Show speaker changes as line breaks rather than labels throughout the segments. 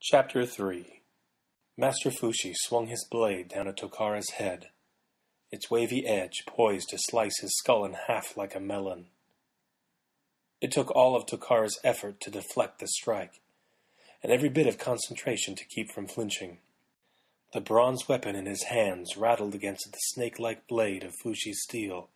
Chapter 3. Master Fushi swung his blade down at Tokara's head, its wavy edge poised to slice his skull in half like a melon. It took all of Tokara's effort to deflect the strike, and every bit of concentration to keep from flinching. The bronze weapon in his hands rattled against the snake-like blade of Fushi's steel,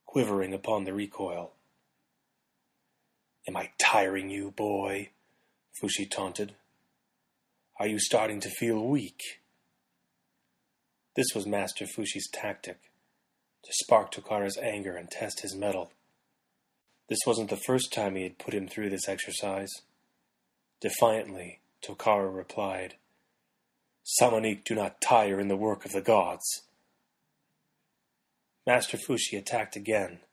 quivering upon the recoil. "Am I tiring you, boy?" Fushi taunted. "Are you starting to feel weak?" This was Master Fushi's tactic, to spark Tokara's anger and test his mettle. This wasn't the first time he had put him through this exercise. Defiantly, Tokara replied, "Samanik do not tire in the work of the gods." Master Fushi attacked again,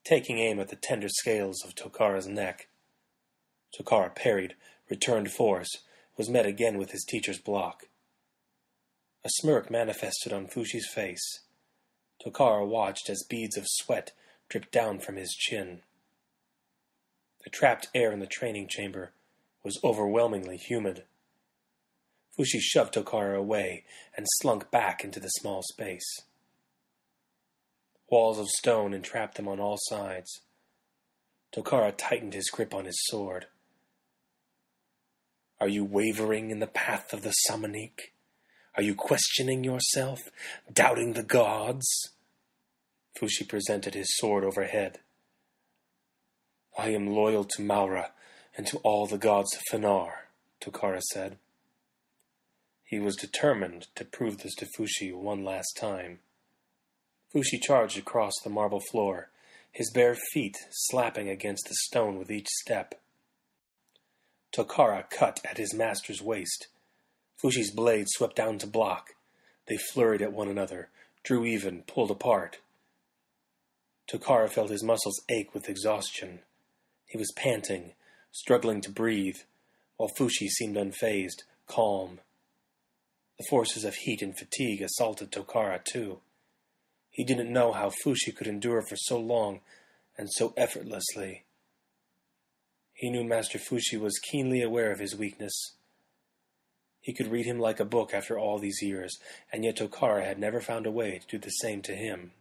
taking aim at the tender scales of Tokara's neck. Tokara parried, returned force, was met again with his teacher's block. A smirk manifested on Fushi's face. Tokara watched as beads of sweat dripped down from his chin. The trapped air in the training chamber was overwhelmingly humid. Fushi shoved Tokara away and slunk back into the small space. Walls of stone entrapped them on all sides. Tokara tightened his grip on his sword. "Are you wavering in the path of the Samanik? Are you questioning yourself, doubting the gods?" Fushi presented his sword overhead. "I am loyal to Maura and to all the gods of Fanar," Tokara said. He was determined to prove this to Fushi one last time. Fushi charged across the marble floor, his bare feet slapping against the stone with each step. Tokara cut at his master's waist. Fushi's blade swept down to block. They flurried at one another, drew even, pulled apart. Tokara felt his muscles ache with exhaustion. He was panting, struggling to breathe, while Fushi seemed unfazed, calm. The forces of heat and fatigue assaulted Tokara, too. He didn't know how Fushi could endure for so long and so effortlessly. He knew Master Fushi was keenly aware of his weakness. He could read him like a book after all these years, and yet Tokara had never found a way to do the same to him.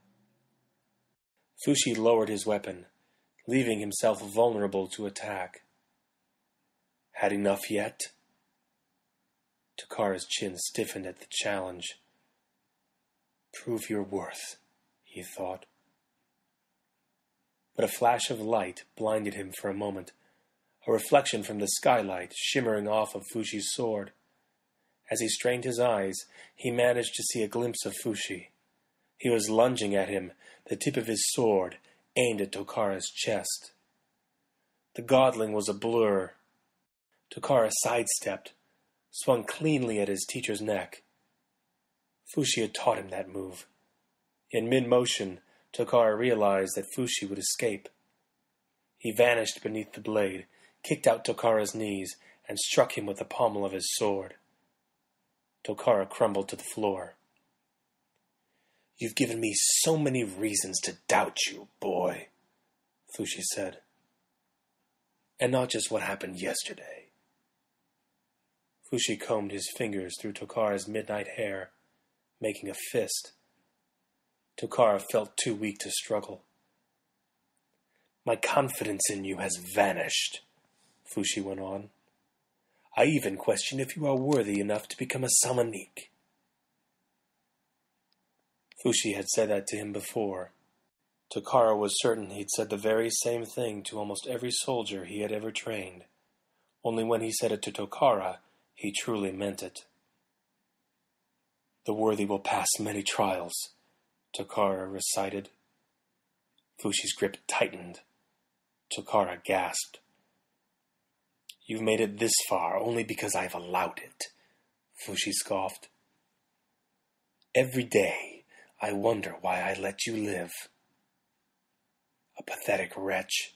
Fushi lowered his weapon, leaving himself vulnerable to attack. "Had enough yet?" Tokara's chin stiffened at the challenge. "Prove your worth," he thought. But a flash of light blinded him for a moment, a reflection from the skylight shimmering off of Fushi's sword. As he strained his eyes, he managed to see a glimpse of Fushi. He was lunging at him, the tip of his sword aimed at Tokara's chest. The godling was a blur. Tokara sidestepped, swung cleanly at his teacher's neck. Fushi had taught him that move. In mid-motion, Tokara realized that Fushi would escape. He vanished beneath the blade, kicked out Tokara's knees, and struck him with the pommel of his sword. Tokara crumbled to the floor. "You've given me so many reasons to doubt you, boy," Fushi said. "And not just what happened yesterday." Fushi combed his fingers through Tokara's midnight hair, making a fist. Tokara felt too weak to struggle. "My confidence in you has vanished," Fushi went on. "I even question if you are worthy enough to become a Samanik." Fushi had said that to him before. Tokara was certain he'd said the very same thing to almost every soldier he had ever trained. Only when he said it to Tokara, he truly meant it. "The worthy will pass many trials," Tokara recited. Fushi's grip tightened. Tokara gasped. "You've made it this far only because I've allowed it," Fushi scoffed. "Every day I wonder why I let you live. A pathetic wretch,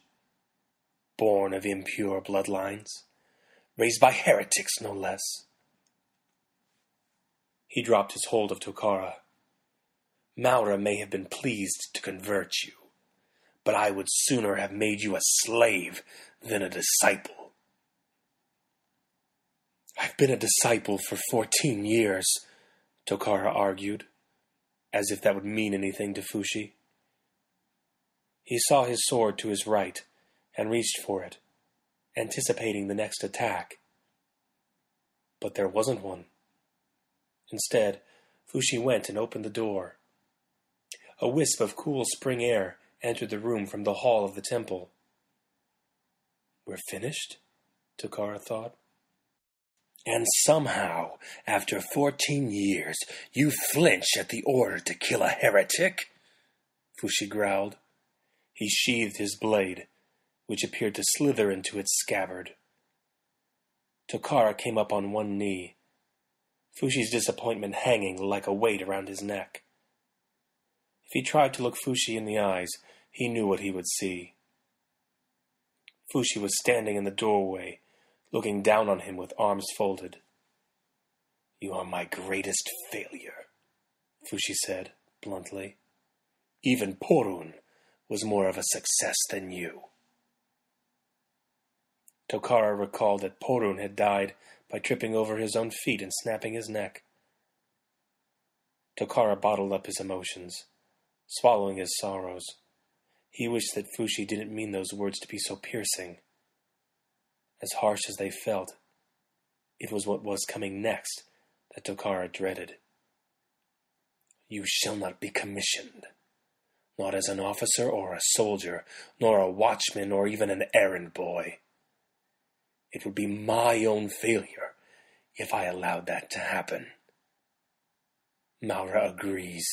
born of impure bloodlines, raised by heretics no less." He dropped his hold of Tokara. "Maura may have been pleased to convert you, but I would sooner have made you a slave than a disciple." I've been a disciple for 14 years, Tokara argued, as if that would mean anything to Fushi. He saw his sword to his right and reached for it, anticipating the next attack. But there wasn't one. Instead, Fushi went and opened the door. A wisp of cool spring air entered the room from the hall of the temple. We're finished? Tokara thought. And somehow, after 14 years, you flinch at the order to kill a heretic? Fushi growled. He sheathed his blade, which appeared to slither into its scabbard. Tokara came up on one knee, Fushi's disappointment hanging like a weight around his neck. If he tried to look Fushi in the eyes, he knew what he would see. Fushi was standing in the doorway, looking down on him with arms folded. You are my greatest failure, Fushi said, bluntly. Even Porun was more of a success than you. Tokara recalled that Porun had died by tripping over his own feet and snapping his neck. Tokara bottled up his emotions, swallowing his sorrows. He wished that Fushi didn't mean those words to be so piercing. As harsh as they felt, it was what was coming next that Tokara dreaded. You shall not be commissioned, not as an officer or a soldier, nor a watchman or even an errand boy. It would be my own failure if I allowed that to happen. Maura agrees.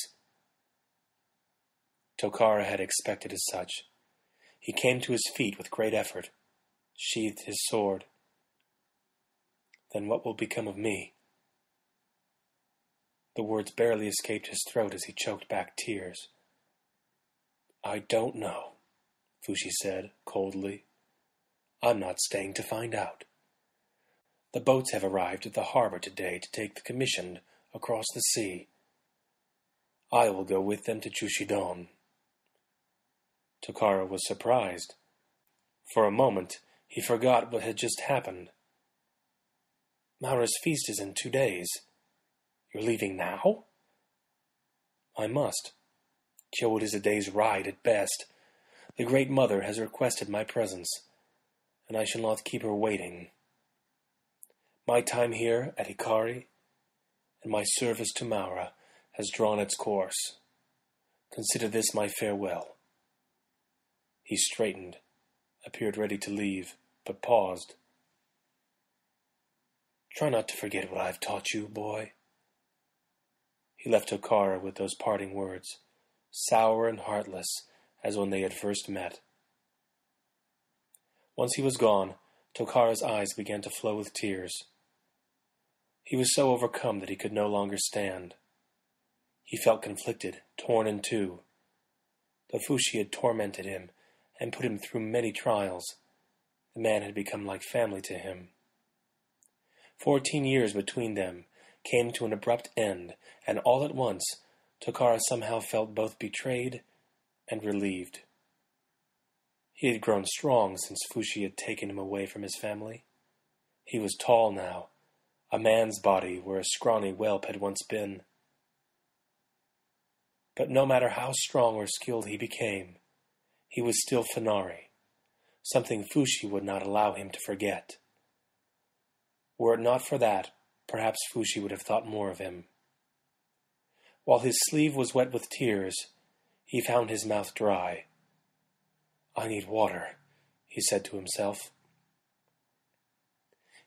Tokara had expected as such. He came to his feet with great effort, sheathed his sword. Then what will become of me? The words barely escaped his throat as he choked back tears. I don't know, Fushi said, coldly. I'm not staying to find out. The boats have arrived at the harbor today to take the commission across the sea. I will go with them to Chushidon. Tokara was surprised. For a moment, he forgot what had just happened. Maura's feast is in 2 days. You're leaving now? I must. Kyoto is a day's ride at best. The Great Mother has requested my presence, and I shall not keep her waiting. My time here at Hikari and my service to Maura has drawn its course. Consider this my farewell. He straightened, appeared ready to leave, but paused. Try not to forget what I've taught you, boy. He left Tokara with those parting words, sour and heartless as when they had first met. Once he was gone, Tokara's eyes began to flow with tears. He was so overcome that he could no longer stand. He felt conflicted, torn in two. Though Fushi had tormented him and put him through many trials, the man had become like family to him. 14 years between them came to an abrupt end, and all at once, Tokara somehow felt both betrayed and relieved. He had grown strong since Fushi had taken him away from his family. He was tall now, a man's body where a scrawny whelp had once been. But no matter how strong or skilled he became, he was still Fenari, something Fushi would not allow him to forget. Were it not for that, perhaps Fushi would have thought more of him. While his sleeve was wet with tears, he found his mouth dry. I need water, he said to himself.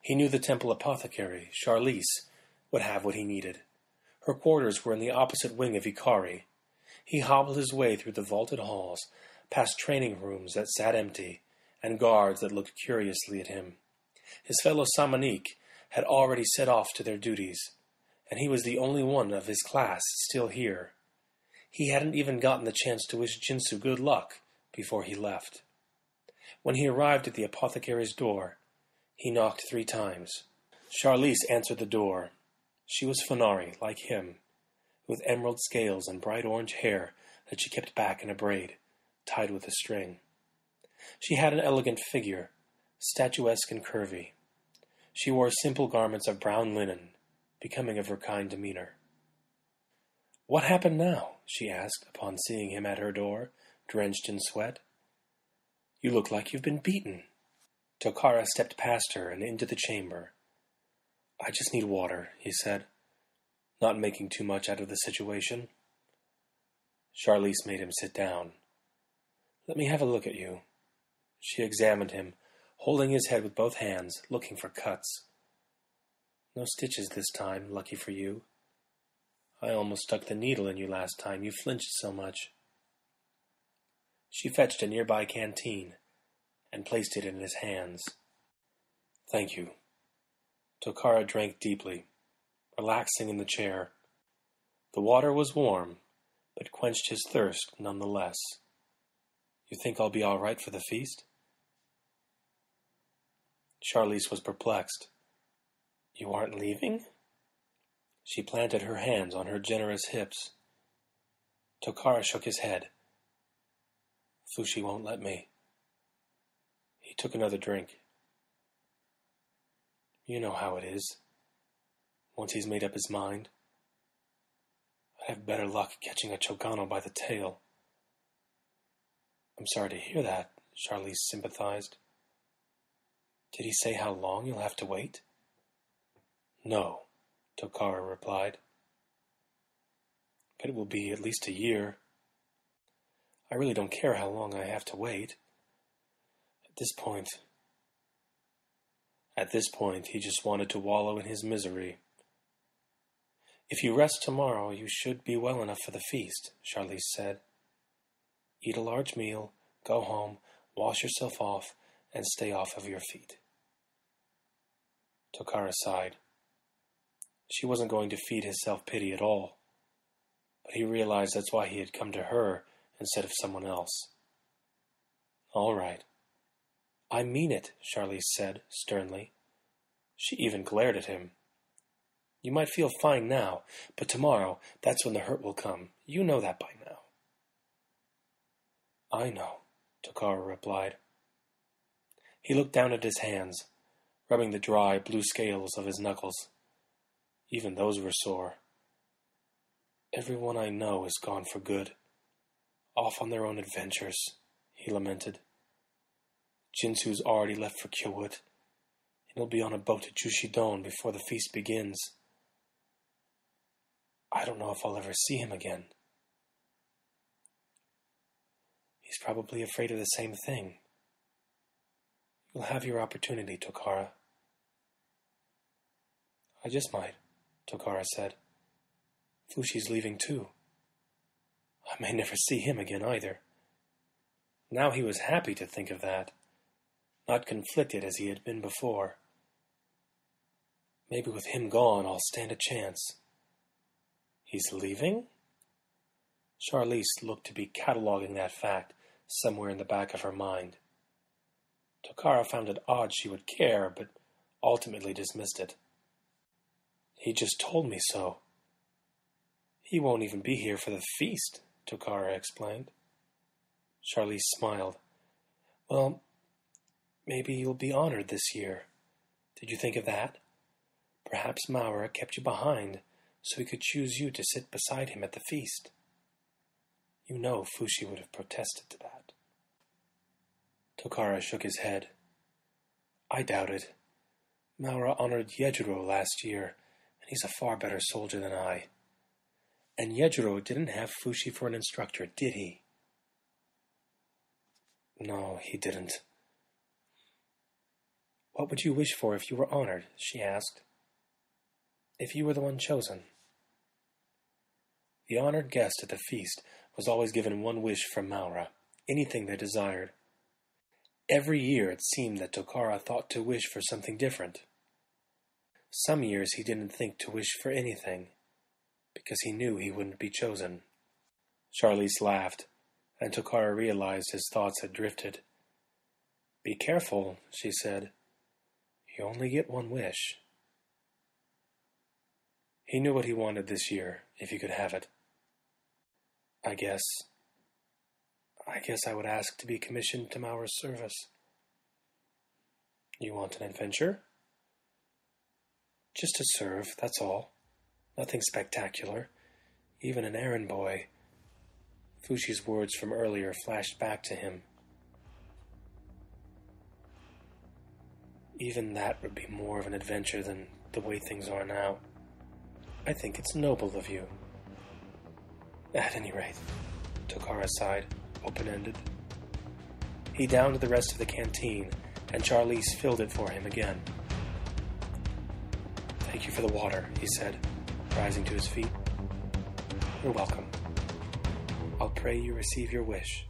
He knew the temple apothecary, Charlize, would have what he needed. Her quarters were in the opposite wing of Hikari. He hobbled his way through the vaulted halls, past training rooms that sat empty, and guards that looked curiously at him. His fellow Samanique had already set off to their duties, and he was the only one of his class still here. He hadn't even gotten the chance to wish Jinsu good luck before he left. When he arrived at the apothecary's door, he knocked 3 times. Charlize answered the door. She was Fenari, like him, with emerald scales and bright orange hair that she kept back in a braid, tied with a string. She had an elegant figure, statuesque and curvy. She wore simple garments of brown linen, becoming of her kind demeanor. "What happened now?" she asked, upon seeing him at her door, drenched in sweat. "You look like you've been beaten." Tokara stepped past her and into the chamber. "I just need water," he said, not making too much out of the situation. Charlize made him sit down. "Let me have a look at you." She examined him, holding his head with both hands, looking for cuts. "No stitches this time, lucky for you. I almost stuck the needle in you last time, you flinched so much." She fetched a nearby canteen and placed it in his hands. "Thank you." Tokara drank deeply, relaxing in the chair. The water was warm, but quenched his thirst nonetheless. "You think I'll be all right for the feast?" Charlize was perplexed. "You aren't leaving?" She planted her hands on her generous hips. Tokara shook his head. "Fushi won't let me." He took another drink. "You know how it is. Once he's made up his mind. I'd have better luck catching a Chogano by the tail." "I'm sorry to hear that," Charlize sympathized. "Did he say how long you'll have to wait?" "No," Tokara replied. "But it will be at least a year. I really don't care how long I have to wait. At this point, he just wanted to wallow in his misery. "If you rest tomorrow, you should be well enough for the feast," Charlize said. "Eat a large meal, go home, wash yourself off, and stay off of your feet." Tokara sighed. She wasn't going to feed his self-pity at all, but he realized that's why he had come to her instead of someone else. "All right." "I mean it," Charlize said, sternly. She even glared at him. "You might feel fine now, but tomorrow, that's when the hurt will come. You know that by now." "I know," Tokara replied. He looked down at his hands, rubbing the dry, blue scales of his knuckles. Even those were sore. "Everyone I know is gone for good. Off on their own adventures," he lamented. "Jinsu's already left for Kyowood, and he'll be on a boat to Jushidon before the feast begins. I don't know if I'll ever see him again." "He's probably afraid of the same thing. You'll have your opportunity, Tokara." "I just might," Tokara said. "Fushi's leaving too. I may never see him again either." Now he was happy to think of that, not conflicted as he had been before. "Maybe with him gone, I'll stand a chance." "He's leaving?" Charlize looked to be cataloging that fact somewhere in the back of her mind. Tokara found it odd she would care, but ultimately dismissed it. "He just told me so." "He won't even be here for the feast," Tokara explained. Charlize smiled. "Well, maybe you'll be honored this year. Did you think of that? Perhaps Maura kept you behind so he could choose you to sit beside him at the feast. You know Fushi would have protested to that." Tokara shook his head. "I doubt it. Maura honored Yejiro last year, and he's a far better soldier than I. And Yejiro didn't have Fushi for an instructor, did he?" "No, he didn't." "What would you wish for if you were honored?" she asked. "If you were the one chosen." The honored guest at the feast was always given one wish from Maura, anything they desired. Every year it seemed that Tokara thought to wish for something different. Some years he didn't think to wish for anything, because he knew he wouldn't be chosen. Charlize laughed, and Tokara realized his thoughts had drifted. "Be careful," she said. "You only get one wish." He knew what he wanted this year, if he could have it. I guess I would ask to be commissioned to Maura's service." "You want an adventure?" Just to serve, that's all. Nothing spectacular. Even an errand boy. Fushi's words from earlier flashed back to him. Even that would be more of an adventure than the way things are now. I think it's noble of you. At any rate, Tokara sighed, open-ended. He downed the rest of the canteen, and Charlize filled it for him again. Thank you for the water, he said, rising to his feet. You're welcome. I'll pray you receive your wish.